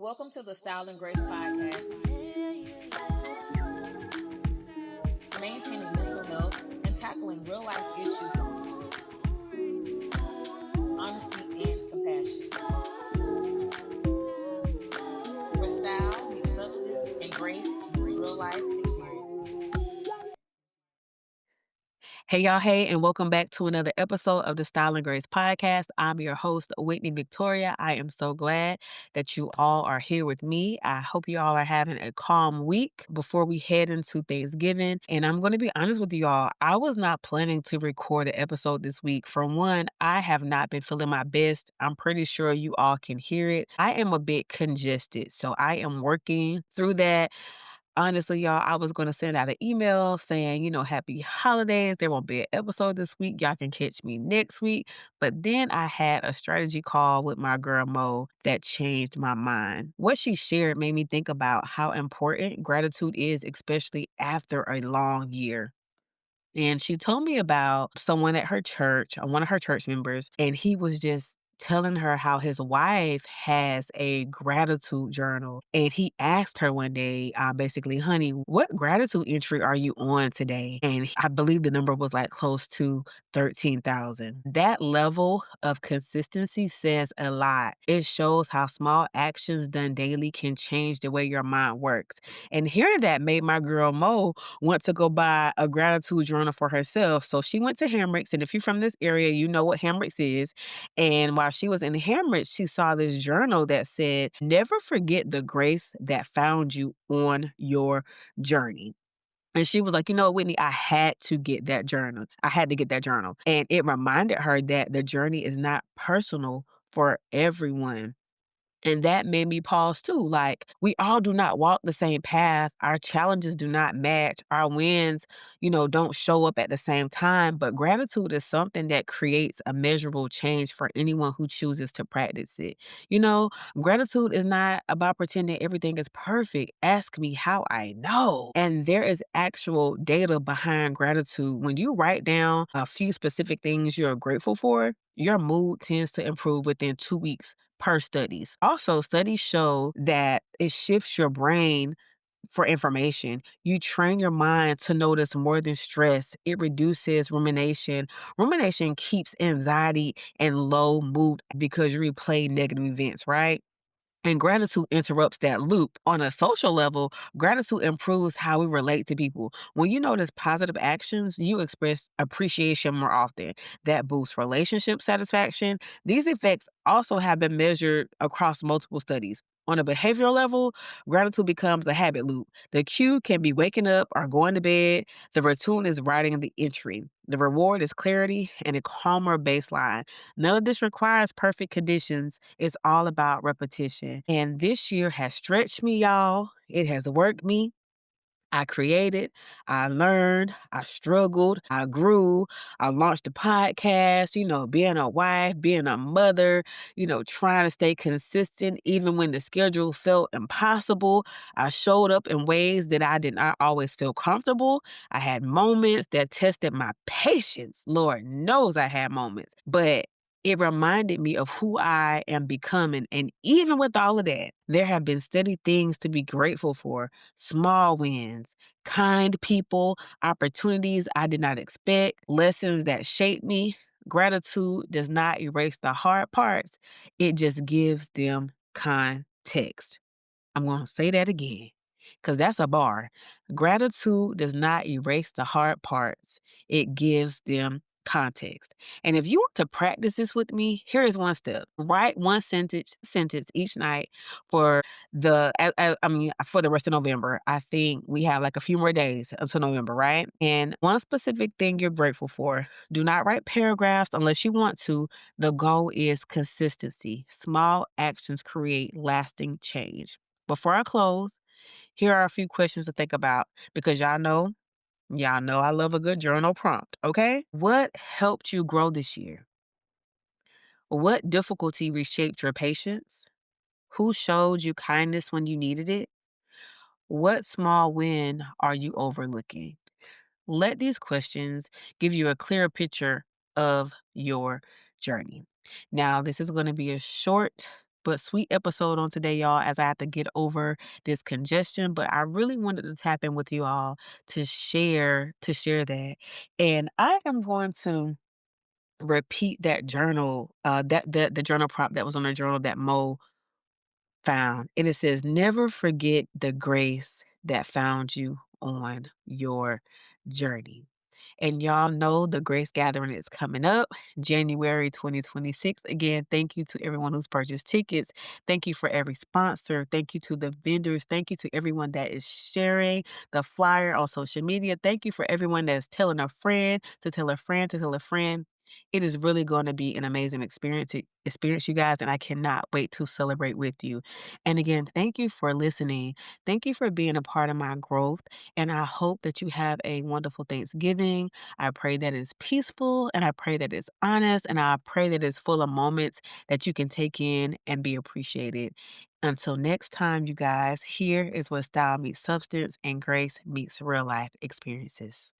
Welcome to the Style and Grace podcast, maintaining mental health and tackling real life issues with honesty and compassion. Where style meets substance and grace meets real life experiences. Hey, y'all. Hey, and welcome back to another episode of the Style and Grace podcast. I'm your host, Whitney Victoria. I am so glad that you all are here with me. I hope you all are having a calm week before we head into Thanksgiving. And I'm going to be honest with you all, I was not planning to record an episode this week. For one, I have not been feeling my best. I'm pretty sure you all can hear it. I am a bit congested, so I am working through that. Honestly, y'all, I was going to send out an email saying, happy holidays. There won't be an episode this week. Y'all can catch me next week. But then I had a strategy call with my girl Mo that changed my mind. What she shared made me think about how important gratitude is, especially after a long year. And she told me about someone at her church, one of her church members, and he was just telling her how his wife has a gratitude journal. And he asked her one day, basically, honey, what gratitude entry are you on today? And I believe the number was like close to 13,000. That level of consistency says a lot. It shows how small actions done daily can change the way your mind works. And hearing that made my girl Mo want to go buy a gratitude journal for herself. So she went to Hamrick's, and if you're from this area, you know what Hamrick's is. And while she was in Hamrick's, she saw this journal that said, "Never forget the grace that found you on your journey." And she was like, you know, Whitney, I had to get that journal. I had to get that journal. And it reminded her that the journey is not personal for everyone. And that made me pause too. Like, we all do not walk the same path. Our challenges do not match. Our wins, don't show up at the same time. But gratitude is something that creates a measurable change for anyone who chooses to practice it. You know, gratitude is not about pretending everything is perfect. Ask me how I know. And there is actual data behind gratitude. When you write down a few specific things you're grateful for, your mood tends to improve within 2 weeks per studies. Also, studies show that it shifts your brain for information. You train your mind to notice more than stress. It reduces rumination. Rumination keeps anxiety and low mood because you replay negative events, right? And gratitude interrupts that loop. On a social level, gratitude improves how we relate to people. When you notice positive actions, you express appreciation more often. That boosts relationship satisfaction. These effects also have been measured across multiple studies. On a behavioral level, gratitude becomes a habit loop. The cue can be waking up or going to bed. The routine is writing the entry. The reward is clarity and a calmer baseline. None of this requires perfect conditions. It's all about repetition. And this year has stretched me, y'all. It has worked me. I created, I learned, I struggled, I grew, I launched a podcast, being a wife, being a mother, trying to stay consistent even when the schedule felt impossible. I showed up in ways that I did not always feel comfortable. I had moments that tested my patience. Lord knows I had moments, but it reminded me of who I am becoming. And even with all of that, there have been steady things to be grateful for, small wins, kind people, opportunities I did not expect, lessons that shaped me. Gratitude does not erase the hard parts, it just gives them context. I'm going to say that again because that's a bar. Gratitude does not erase the hard parts, it gives them context. And if you want to practice this with me, here is one step. Write one sentence each night for for the rest of November. I think we have like a few more days until November, right? And one specific thing you're grateful for. Do not write paragraphs unless you want to. The goal is consistency. Small actions create lasting change. Before I close, here are a few questions to think about because y'all know I love a good journal prompt, okay? What helped you grow this year? What difficulty reshaped your patience? Who showed you kindness when you needed it? What small win are you overlooking? Let these questions give you a clearer picture of your journey. Now, this is going to be a short but sweet episode on today, y'all, as I have to get over this congestion. But I really wanted to tap in with you all to share that. And I am going to repeat that journal, that the journal prompt that was on the journal that Mo found. And it says, never forget the grace that found you on your journey. And y'all know the Grace Gathering is coming up January 2026. Again, thank you to everyone who's purchased tickets. Thank you for every sponsor. Thank you to the vendors. Thank you to everyone that is sharing the flyer on social media. Thank you for everyone that's telling a friend to tell a friend to tell a friend. It is really going to be an amazing experience, you guys, and I cannot wait to celebrate with you. And again, thank you for listening. Thank you for being a part of my growth. And I hope that you have a wonderful Thanksgiving. I pray that it's peaceful and I pray that it's honest and I pray that it's full of moments that you can take in and be appreciated. Until next time, you guys, here is where style meets substance and grace meets real life experiences.